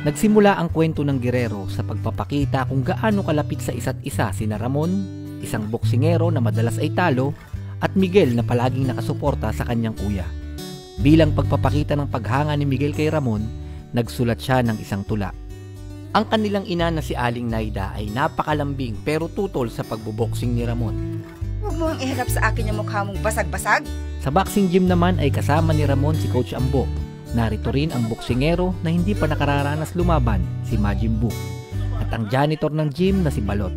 Nagsimula ang kwento ng Guerrero sa pagpapakita kung gaano kalapit sa isa't isa sina Ramon, isang boksingero na madalas ay talo, at Miguel na palaging nakasuporta sa kanyang kuya. Bilang pagpapakita ng paghanga ni Miguel kay Ramon, nagsulat siya ng isang tula. Ang kanilang ina na si Aling Naida ay napakalambing pero tutol sa pagboboksing ni Ramon. Huwag mo ang iharap sa akin yung mukha mong basag-basag. Sa boxing gym naman ay kasama ni Ramon si Coach Ambo. Narito rin ang boksingero na hindi pa nakararanas lumaban, si Majin Buu, at ang janitor ng gym na si Balot.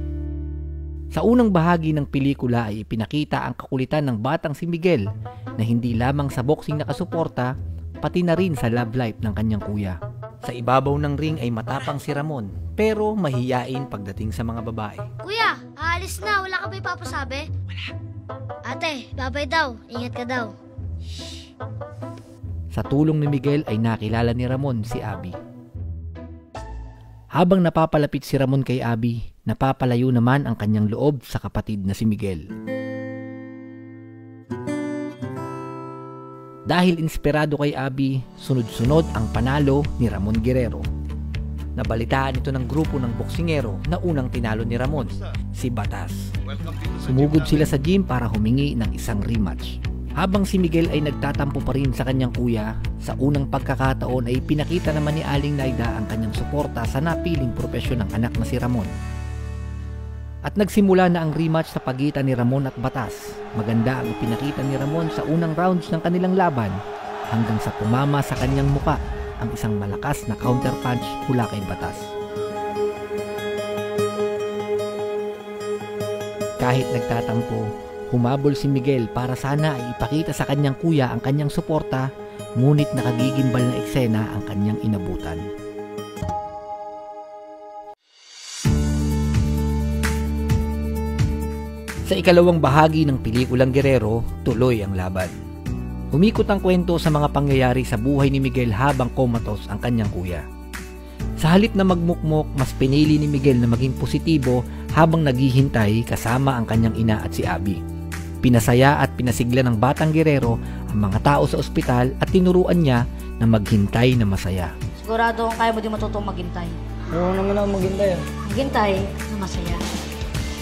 Sa unang bahagi ng pelikula ay ipinakita ang kakulitan ng batang si Miguel na hindi lamang sa boxing nakasuporta, pati na rin sa love life ng kanyang kuya. Sa ibabaw ng ring ay matapang si Ramon, pero mahiyain pagdating sa mga babae. Kuya, aalis na. Wala ka ba ipapasabi? Wala. Ate, babay daw. Ingat ka daw. Sa tulong ni Miguel ay nakilala ni Ramon si Abby. Habang napapalapit si Ramon kay Abby, napapalayo naman ang kanyang loob sa kapatid na si Miguel. Dahil inspirado kay Abby, sunod-sunod ang panalo ni Ramon Guerrero. Nabalitaan ito ng grupo ng boksingero na unang tinalo ni Ramon, si Batas. Sumugod sila sa gym para humingi ng isang rematch. Habang si Miguel ay nagtatampo pa rin sa kanyang kuya, sa unang pagkakataon ay pinakita naman ni Aling Naida ang kanyang suporta sa napiling propesyon ng anak na si Ramon. At nagsimula na ang rematch sa pagitan ni Ramon at Batas. Maganda ang ipinakita ni Ramon sa unang rounds ng kanilang laban hanggang sa tumama sa kanyang muka ang isang malakas na counter punch mula kay Batas. Kahit nagtatampo, humabol si Miguel para sana ay ipakita sa kanyang kuya ang kanyang suporta, ngunit nakagigimbal na eksena ang kanyang inabutan. Sa ikalawang bahagi ng pelikulang Guerrero, tuloy ang laban. Humikot ang kwento sa mga pangyayari sa buhay ni Miguel habang comatose ang kanyang kuya. Sa halip na magmukmok, mas pinili ni Miguel na maging positibo habang naghihintay kasama ang kanyang ina at si Abby. Pinasaya at pinasigla ng batang Guerrero ang mga tao sa ospital at tinuruan niya na maghintay na masaya. Sigurado kung kaya mo din matutong maghintay. Oo naman ako maghintay. Maghintay na masaya.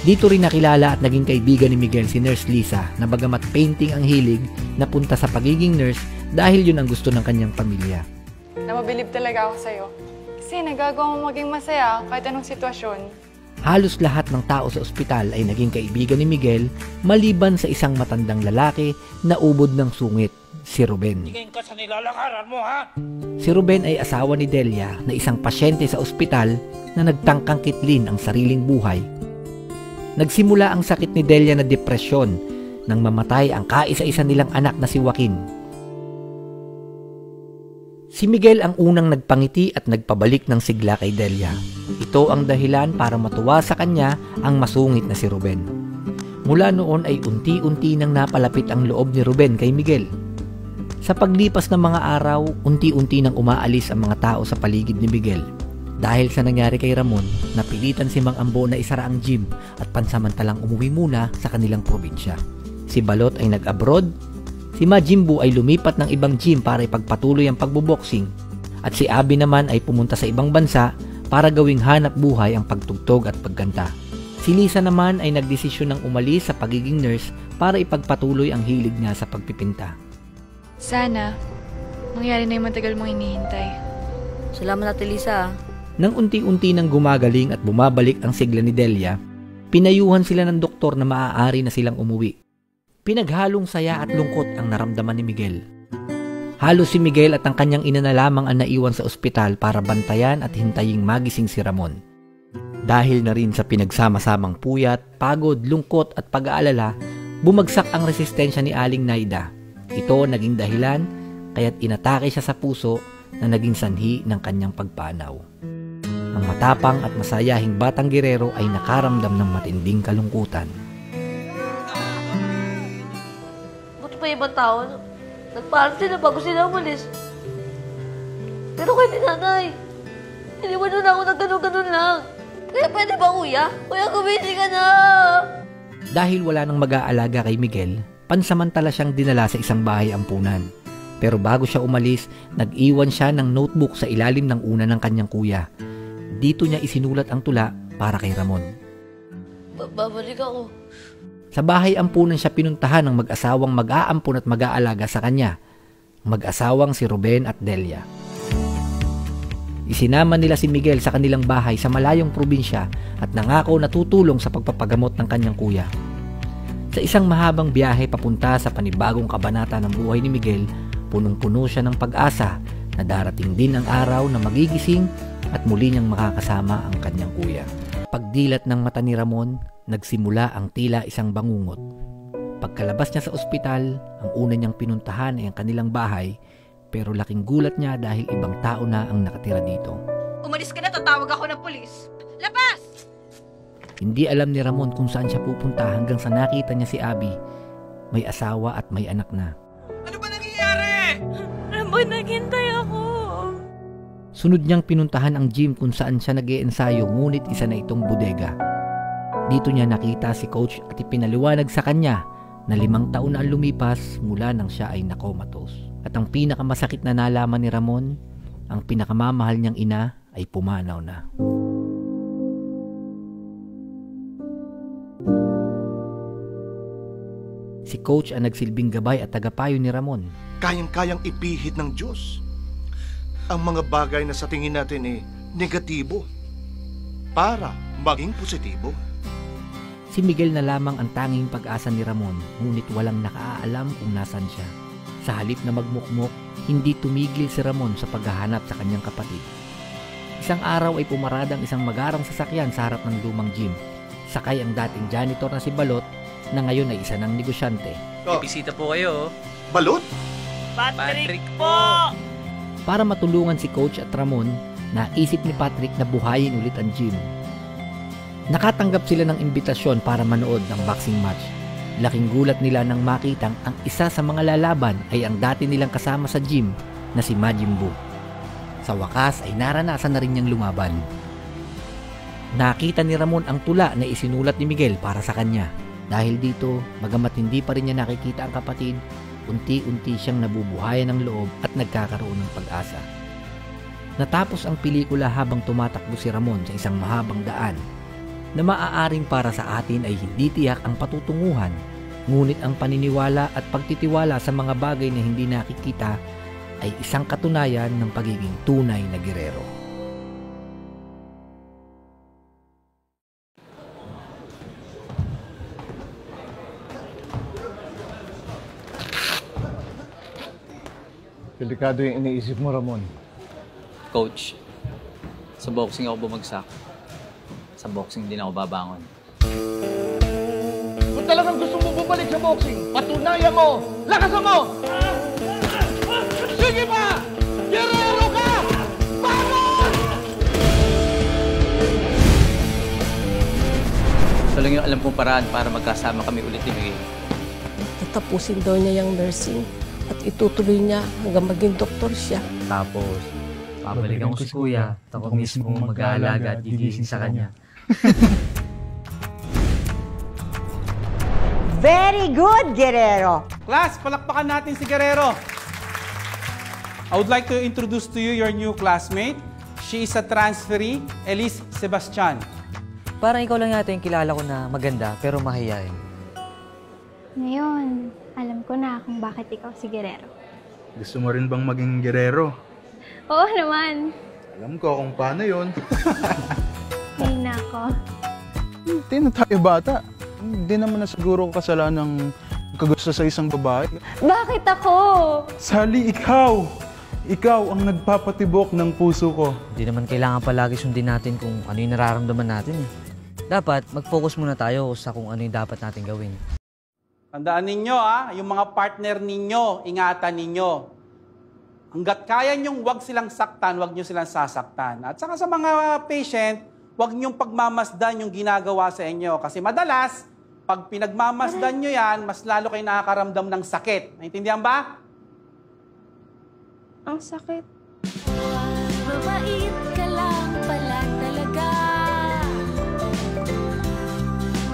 Dito rin nakilala at naging kaibigan ni Miguel si Nurse Lisa na bagamat painting ang hilig, napunta sa pagiging nurse dahil yun ang gusto ng kanyang pamilya. Namabilib talaga ako sa'yo. Kasi nagagawa mo maging masaya kahit anong sitwasyon. Halos lahat ng tao sa ospital ay naging kaibigan ni Miguel maliban sa isang matandang lalaki na ubod ng sungit, si Ruben. Tingin ka sa nilalakaran mo, ha? Si Ruben ay asawa ni Delia na isang pasyente sa ospital na nagtangkang kitlin ang sariling buhay. Nagsimula ang sakit ni Delia na depresyon nang mamatay ang kaisa-isa nilang anak na si Joaquin. Si Miguel ang unang nagpangiti at nagpabalik ng sigla kay Delia. Ito ang dahilan para matuwa sa kanya ang masungit na si Ruben. Mula noon ay unti-unti nang napalapit ang loob ni Ruben kay Miguel. Sa paglipas ng mga araw, unti-unti nang umaalis ang mga tao sa paligid ni Miguel. Dahil sa nangyari kay Ramon, napilitan si Mang Ambo na isara ang gym at pansamantalang umuwi muna sa kanilang probinsya. Si Balot ay nag-abroad, si Majin Buu ay lumipat ng ibang gym para ipagpatuloy ang pagboboxing, at si Abby naman ay pumunta sa ibang bansa para gawing hanap buhay ang pagtugtog at pagkanta. Si Lisa naman ay nagdesisyon ng umalis sa pagiging nurse para ipagpatuloy ang hilig niya sa pagpipinta. Sana, mangyari na yung matagal mong inihintay. Salamat natin, Lisa. Nang unti-unti nang gumagaling at bumabalik ang sigla ni Delia, pinayuhan sila ng doktor na maaari na silang umuwi. Pinaghalong saya at lungkot ang naramdaman ni Miguel. Halos si Miguel at ang kanyang ina na lamang ang naiwan sa ospital para bantayan at hintaying magising si Ramon. Dahil na rin sa pinagsama-samang puyat, pagod, lungkot at pag-aalala, bumagsak ang resistensya ni Aling Naida. Ito naging dahilan kaya't inatake siya sa puso na naging sanhi ng kanyang pagpanaw. Ang matapang at masayahing batang Guerrero ay nakaramdam ng matinding kalungkutan. Buti pa ibang tao, nagpaalam sila bago sila umalis. Pero kay nanay, iniwan na ako ng ganun-ganun lang. Kaya pwede ba, kuya? Kuya, gumising ka na! Dahil wala nang mag-aalaga kay Miguel, pansamantala siyang dinala sa isang bahay ampunan. Pero bago siya umalis, nag-iwan siya ng notebook sa ilalim ng una ng kanyang kuya. Dito niya isinulat ang tula para kay Ramon. Babalik ako. Sa bahay ampunan siya pinuntahan ng mag-asawang mag-aampon at mag-aalaga sa kanya. Mag-asawang si Ruben at Delia. Isinama nila si Miguel sa kanilang bahay sa malayong probinsya at nangako na tutulong sa pagpapagamot ng kanyang kuya. Sa isang mahabang biyahe papunta sa panibagong kabanata ng buhay ni Miguel, punong-puno siya ng pag-asa na darating din ang araw na magigising at muli niyang makakasama ang kanyang kuya. Pagdilat ng mata ni Ramon, nagsimula ang tila isang bangungot. Pagkalabas niya sa ospital, ang una niyang pinuntahan ay ang kanilang bahay, pero laking gulat niya dahil ibang tao na ang nakatira dito. Umalis ka na, tatawag ako ng pulis. Labas! Hindi alam ni Ramon kung saan siya pupunta hanggang sa nakita niya si Abby. May asawa at may anak na. Ano ba nangyayari? Ramon, naghintay ako. Sunod niyang pinuntahan ang gym kung saan siya nag-iensayo, ngunit isa na itong bodega. Dito niya nakita si coach at ipinaliwanag sa kanya na 5 taon na ang lumipas mula nang siya ay nakomatos. At ang pinakamasakit na nalaman ni Ramon, ang pinakamamahal niyang ina ay pumanaw na. Si coach ang nagsilbing gabay at tagapayo ni Ramon. Kayang-kayang ipihit ng Diyos ang mga bagay na sa tingin natin negatibo para maging positibo. Si Miguel na lamang ang tanging pag-asa ni Ramon, ngunit walang nakaalam kung nasan siya. Sa halip na magmukmok, hindi tumigil si Ramon sa paghahanap sa kanyang kapatid. Isang araw ay pumarada ang isang magarang sasakyan sa harap ng lumang gym. Sakay ang dating janitor na si Balot, na ngayon ay isa ng negosyante. Bisita po kayo. Balot? Patrick po! Para matulungan si Coach at Ramon, naisip ni Patrick na buhayin ulit ang gym. Nakatanggap sila ng imbitasyon para manood ng boxing match. Laking gulat nila nang makitang ang isa sa mga lalaban ay ang dati nilang kasama sa gym na si Majin Buu. Sa wakas ay naranasan na rin niyang lumaban. Nakita ni Ramon ang tula na isinulat ni Miguel para sa kanya. Dahil dito, bagamat hindi pa rin niya nakikita ang kapatid, unti-unti siyang nabubuhayan ng loob at nagkakaroon ng pag-asa. Natapos ang pelikula habang tumatakbo si Ramon sa isang mahabang daan na maaaring para sa atin ay hindi tiyak ang patutunguhan, ngunit ang paniniwala at pagtitiwala sa mga bagay na hindi nakikita ay isang katunayan ng pagiging tunay na giyerero. Delikado yung iniisip mo, Ramon. Coach, sa boxing ako bumagsak. Sa boxing din ako babangon. Kung talagang gusto mo bumalik sa boxing, patunayan mo! Lakasan mo! Sige pa! Guerrero ka! Vamos! Ito lang yung alam kong paraan para magkasama kami ulit ni Miguel. Tatapusin daw niya yung nursing at itutuloy niya hanggang maging doktor siya. Tapos, babalikan ko si Kuya at ako mismo mag-aalaga at gigising sa kanya. Very good, Guerrero! Class, palakpakan natin si Guerrero. I would like to introduce to you your new classmate. She is a transferee, Elise Sebastian. Parang ikaw lang yata yung kilala ko na maganda pero mahihain. Ngayon, alam ko na kung bakit ikaw si Guerrero. Gusto mo rin bang maging Guerrero? Oo naman. Alam ko kung paano yun. Ay nako. Hindi na tayo bata. Hindi naman na siguro kasalanan ng kagusto sa isang babae. Bakit ako? Sally, ikaw! Ikaw ang nagpapatibok ng puso ko. Hindi naman kailangan palagi sundin natin kung ano yung nararamdaman natin eh. Dapat mag-focus muna tayo sa kung ano yung dapat natin gawin. Tandaan ninyo yung mga partner ninyo, ingatan ninyo. Hanggat kaya nyong wag silang saktan, wag nyo silang sasaktan. At saka sa mga patient, wag nyong pagmamasdan yung ginagawa sa inyo. Kasi madalas, pag pinagmamasdan nyo yan, mas lalo kayo nakakaramdam ng sakit. Naintindihan ba? Ang sakit. Mabait ka lang pala talaga.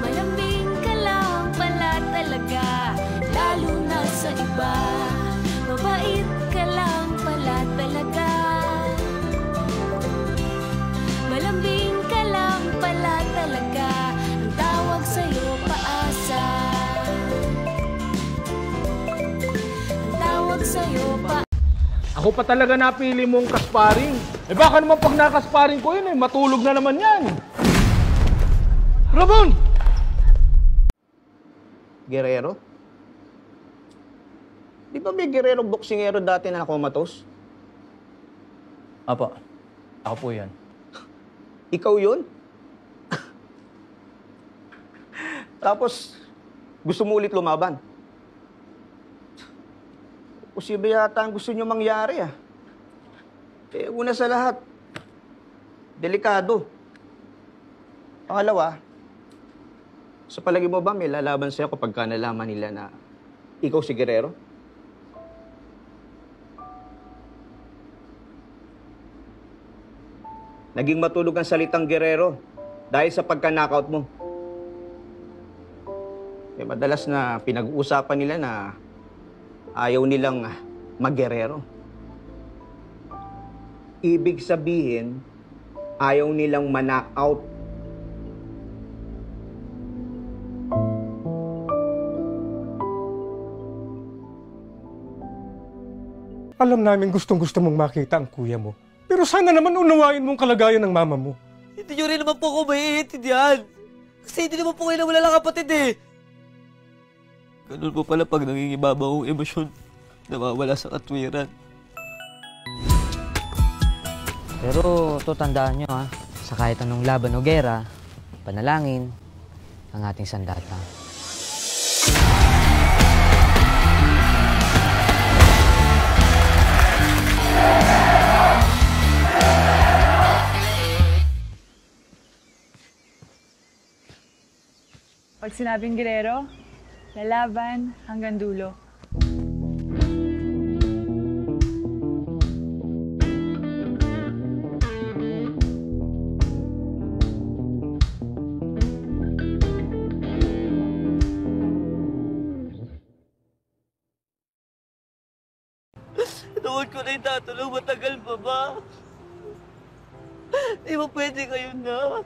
Malambing ka lang pala talaga. Lalo na sa iba. Mabait Ako pa talaga napili mong kasparing. Eh baka naman pag nakasparing ko yun matulog na naman yan. Ramon! Guerrero? Di ba may Guerrero boksingero dati na nakomatos? Apo, ako po yan. Ikaw yun? Tapos, gusto mo ulit lumaban? Posible yata ang gusto nyo mangyari, ah. Eh, una sa lahat, delikado. Pangalawa, sa palagi mo ba may lalaban sa'yo kapag nalaman nila na ikaw si Guerrero? Naging matulog ang salitang Guerrero dahil sa pagka-knockout mo. Eh, madalas na pinag-uusapan nila na ayaw nilang mag-Guerrero. Ibig sabihin, ayaw nilang ma-knockout. Alam namin gustong-gusto mong makita ang kuya mo. Pero sana naman unawain mong kalagayan ng mama mo. Hindi nyo rin naman po ako maiintindihan. Kasi hindi naman po kayo nawala lang kapatid eh. Ganun po pala pag nangingibabaw ang emosyon, nawawala sa katwiran. Pero to tandaan nyo sa kahit anong laban o gera, panalangin ang ating sandata. Pag sinabing Guerrero, lalaban hanggang dulo. Tawad ko na yung tatulong, matagal pa ba? Di ba pwede kayo na?